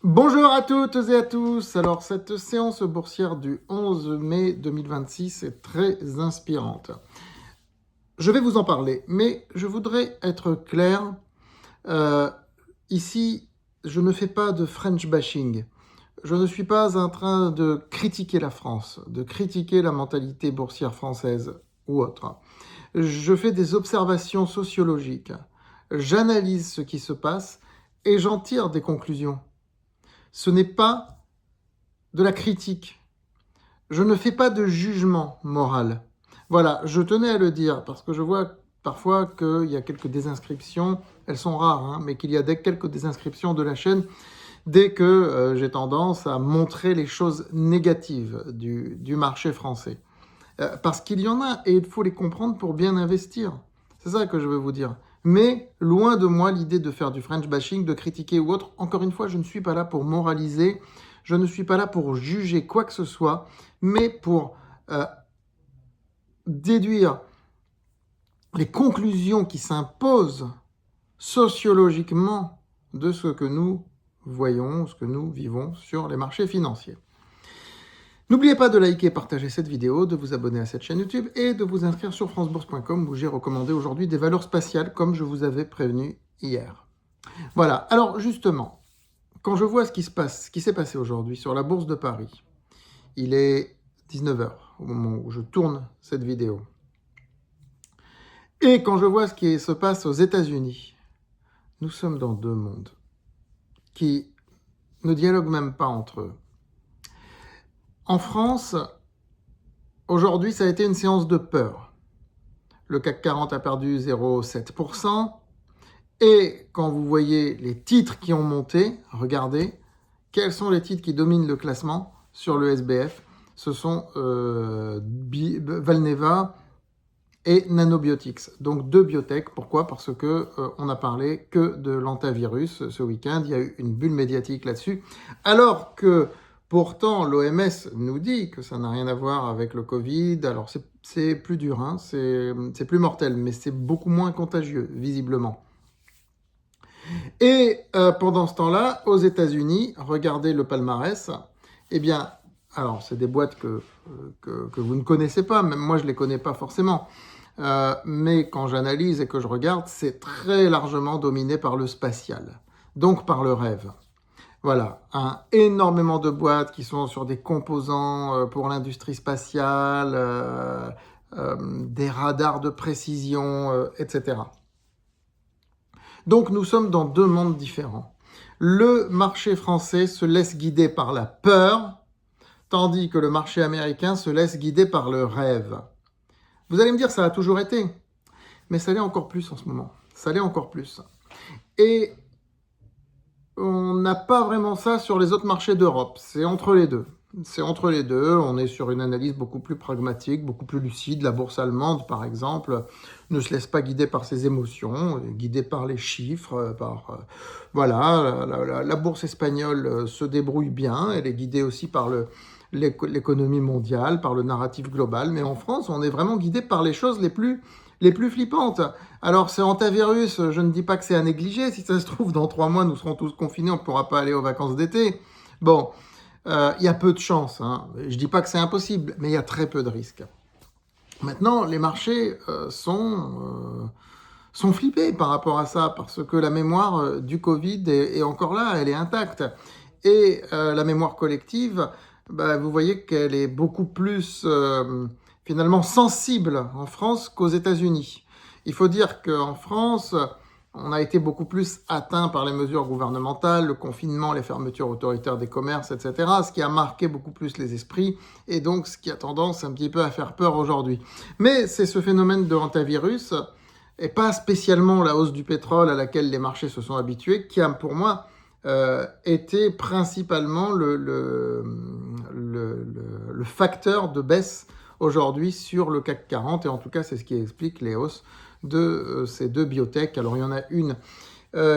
Bonjour à toutes et à tous. Alors, cette séance boursière du 11 mai 2026 est très inspirante. Je vais vous en parler, mais je voudrais être clair. Euh, Ici, je ne fais pas de French bashing. Je ne suis pas en train de critiquer la France, de critiquer la mentalité boursière française ou autre. Je fais des observations sociologiques. J'analyse ce qui se passe et j'en tire des conclusions. Ce n'est pas de la critique. Je ne fais pas de jugement moral. Voilà, je tenais à le dire parce que je vois parfois qu'il y a quelques désinscriptions, elles sont rares, hein, mais qu'il y a quelques désinscriptions de la chaîne dès que j'ai tendance à montrer les choses négatives du marché français. Parce qu'il y en a et il faut les comprendre pour bien investir. C'est ça que je veux vous dire. Mais loin de moi l'idée de faire du French bashing, de critiquer ou autre. Encore une fois, je ne suis pas là pour moraliser, je ne suis pas là pour juger quoi que ce soit, mais pour euh, déduire les conclusions qui s'imposent sociologiquement de ce que nous voyons, ce que nous vivons sur les marchés financiers. N'oubliez pas de liker et partager cette vidéo, de vous abonner à cette chaîne YouTube et de vous inscrire sur francebourse.com où j'ai recommandé aujourd'hui des valeurs spatiales comme je vous avais prévenu hier. Voilà, alors justement, quand je vois ce qui s'est passé aujourd'hui sur la bourse de Paris, il est 19h au moment où je tourne cette vidéo. Et quand je vois ce qui se passe aux États-Unis, nous sommes dans deux mondes qui ne dialoguent même pas entre eux. En France, aujourd'hui, ça a été une séance de peur. Le CAC 40 a perdu 0,7%. Et quand vous voyez les titres qui ont monté, regardez, quels sont les titres qui dominent le classement sur le SBF? Ce sont Valneva et Nanobiotics. Donc deux biotech. Pourquoi? Parce que on n'a parlé que de l'antivirus ce week-end. Il y a eu une bulle médiatique là-dessus. Alors que pourtant, l'OMS nous dit que ça n'a rien à voir avec le Covid. Alors, c'est plus dur, hein, c'est plus mortel, mais c'est beaucoup moins contagieux, visiblement. Et pendant ce temps-là, aux États-Unis, regardez le palmarès. Eh bien, alors, c'est des boîtes que vous ne connaissez pas, même moi, je ne les connais pas forcément. Mais quand j'analyse et que je regarde, c'est très largement dominé par le spatial, donc par le rêve. Voilà, énormément de boîtes qui sont sur des composants pour l'industrie spatiale, des radars de précision, etc. Donc nous sommes dans deux mondes différents. Le marché français se laisse guider par la peur, tandis que le marché américain se laisse guider par le rêve. Vous allez me dire, ça a toujours été, mais ça l'est encore plus en ce moment. Ça l'est encore plus. Et on n'a pas vraiment ça sur les autres marchés d'Europe. C'est entre les deux. C'est entre les deux. On est sur une analyse beaucoup plus pragmatique, beaucoup plus lucide. La bourse allemande, par exemple, ne se laisse pas guider par ses émotions, guidée par les chiffres, voilà. La bourse espagnole se débrouille bien. Elle est guidée aussi par l'économie mondiale, par le narratif global. Mais en France, on est vraiment guidé par les choses les plus flippantes. Alors, c'est antivirus, je ne dis pas que c'est à négliger. Si ça se trouve, dans 3 mois, nous serons tous confinés, on ne pourra pas aller aux vacances d'été. Bon, il y a peu de chance. Hein. Je ne dis pas que c'est impossible, mais il y a très peu de risques. Maintenant, les marchés sont flippés par rapport à ça, parce que la mémoire du Covid est encore là, elle est intacte. Et la mémoire collective, vous voyez qu'elle est beaucoup plus finalement sensible en France qu'aux États-Unis. Il faut dire qu'en France, on a été beaucoup plus atteint par les mesures gouvernementales, le confinement, les fermetures autoritaires des commerces, etc., ce qui a marqué beaucoup plus les esprits, et donc ce qui a tendance un petit peu à faire peur aujourd'hui. Mais c'est ce phénomène de hantavirus, et pas spécialement la hausse du pétrole à laquelle les marchés se sont habitués, qui a pour moi été principalement le facteur de baisse aujourd'hui sur le CAC 40, et en tout cas c'est ce qui explique les hausses de ces deux biotech. Alors il y en a une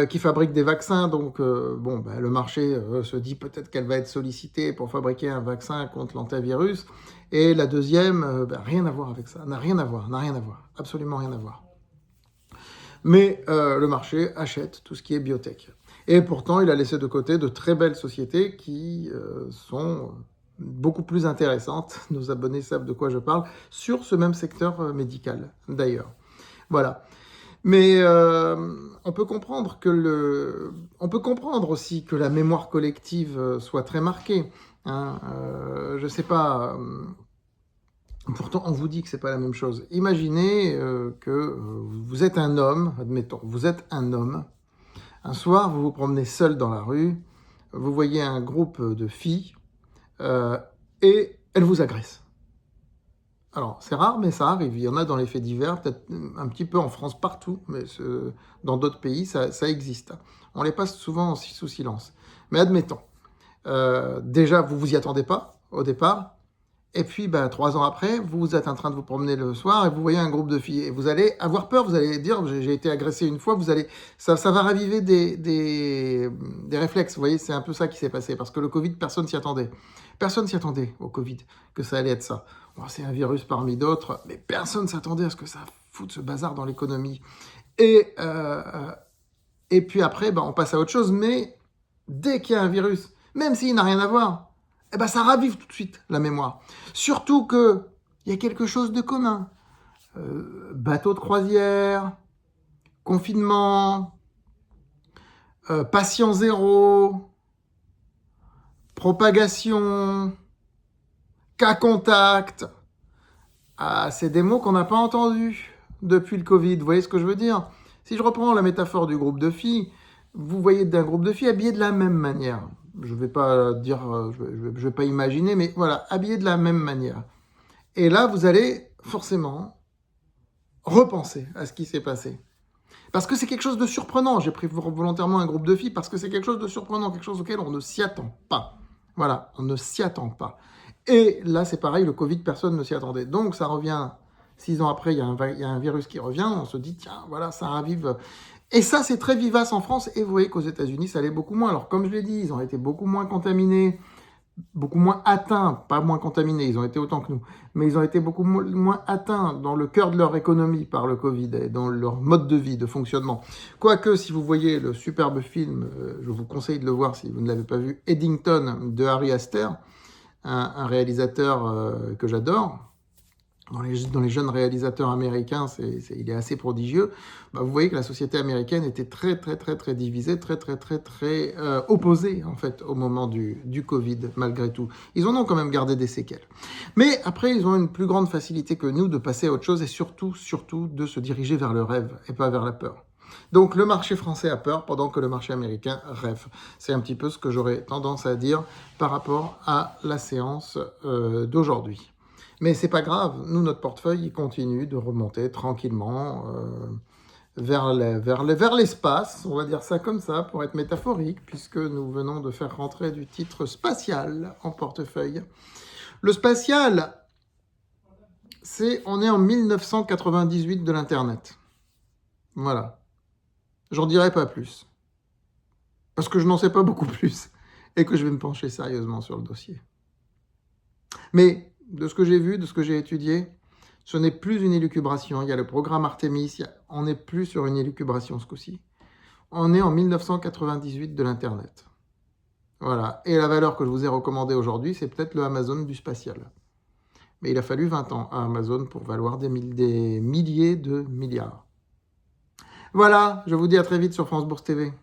qui fabrique des vaccins, donc le marché se dit peut-être qu'elle va être sollicitée pour fabriquer un vaccin contre l'antivirus, et la deuxième, rien à voir avec ça, n'a rien à voir, absolument rien à voir. Mais le marché achète tout ce qui est biotech. Et pourtant, il a laissé de côté de très belles sociétés qui sont beaucoup plus intéressantes. Nos abonnés savent de quoi je parle, sur ce même secteur médical, d'ailleurs. Voilà. Mais on peut comprendre on peut comprendre aussi que la mémoire collective soit très marquée. Hein. Je sais pas. Pourtant, on vous dit que c'est pas la même chose. Imaginez que vous êtes un homme, admettons, vous êtes un homme. Un soir, vous vous promenez seul dans la rue, vous voyez un groupe de filles euh, et elles vous agressent. Alors, c'est rare, mais ça arrive. Il y en a dans les faits divers, peut-être un petit peu en France, partout, mais dans d'autres pays, ça existe. On les passe souvent sous silence. Mais admettons, déjà, vous vous y attendez pas au départ, et puis 3 ans après, vous êtes en train de vous promener le soir et vous voyez un groupe de filles. Et vous allez avoir peur, vous allez dire, j'ai été agressé une fois, ça va raviver des réflexes. Vous voyez, c'est un peu ça qui s'est passé. Parce que le Covid, personne s'y attendait. Personne s'y attendait au Covid, que ça allait être ça. Bon, c'est un virus parmi d'autres, mais personne s'attendait à ce que ça foute ce bazar dans l'économie. Et, et puis après, on passe à autre chose, mais dès qu'il y a un virus, même s'il n'a rien à voir, ça ravive tout de suite la mémoire. Surtout qu'il y a quelque chose de commun. Bateau de croisière, confinement, patient zéro, propagation, cas contact. Ah, c'est des mots qu'on n'a pas entendus depuis le Covid. Vous voyez ce que je veux dire? Si je reprends la métaphore du groupe de filles, vous voyez d'un groupe de filles habillées de la même manière. Je vais pas dire, je vais pas imaginer, mais voilà, habillées de la même manière. Et là, vous allez forcément repenser à ce qui s'est passé. Parce que c'est quelque chose de surprenant. J'ai pris volontairement un groupe de filles parce que c'est quelque chose de surprenant, quelque chose auquel on ne s'y attend pas. Voilà, on ne s'y attend pas. Et là, c'est pareil, le Covid, personne ne s'y attendait. Donc, ça revient, 6 ans après, il y a un virus qui revient, on se dit, tiens, voilà, ça ravive. Et ça, c'est très vivace en France, et vous voyez qu'aux États-Unis, ça l'est beaucoup moins. Alors, comme je l'ai dit, ils ont été beaucoup moins contaminés, beaucoup moins atteints, pas moins contaminés, ils ont été autant que nous, mais ils ont été beaucoup moins atteints dans le cœur de leur économie par le Covid et dans leur mode de vie, de fonctionnement. Quoique, si vous voyez le superbe film, je vous conseille de le voir si vous ne l'avez pas vu, Eddington de Harry Astor, un réalisateur que j'adore. Dans les jeunes réalisateurs américains, il est assez prodigieux. Vous voyez que la société américaine était très, très, très, très divisée, très, très, très, très opposée, en fait, au moment du Covid, malgré tout. Ils en ont quand même gardé des séquelles. Mais après, ils ont une plus grande facilité que nous de passer à autre chose et surtout, surtout, de se diriger vers le rêve et pas vers la peur. Donc le marché français a peur pendant que le marché américain rêve. C'est un petit peu ce que j'aurais tendance à dire par rapport à la séance d'aujourd'hui. Mais c'est pas grave, nous, notre portefeuille, il continue de remonter tranquillement vers l'espace, on va dire ça comme ça, pour être métaphorique, puisque nous venons de faire rentrer du titre spatial en portefeuille. Le spatial, on est en 1998 de l'Internet. Voilà. J'en dirai pas plus. Parce que je n'en sais pas beaucoup plus. Et que je vais me pencher sérieusement sur le dossier. Mais de ce que j'ai vu, de ce que j'ai étudié, ce n'est plus une élucubration. Il y a le programme Artemis. On n'est plus sur une élucubration ce coup-ci. On est en 1998 de l'Internet. Voilà. Et la valeur que je vous ai recommandée aujourd'hui, c'est peut-être le Amazon du spatial. Mais il a fallu 20 ans à Amazon pour valoir des milliers de milliards. Voilà, je vous dis à très vite sur France Bourse TV.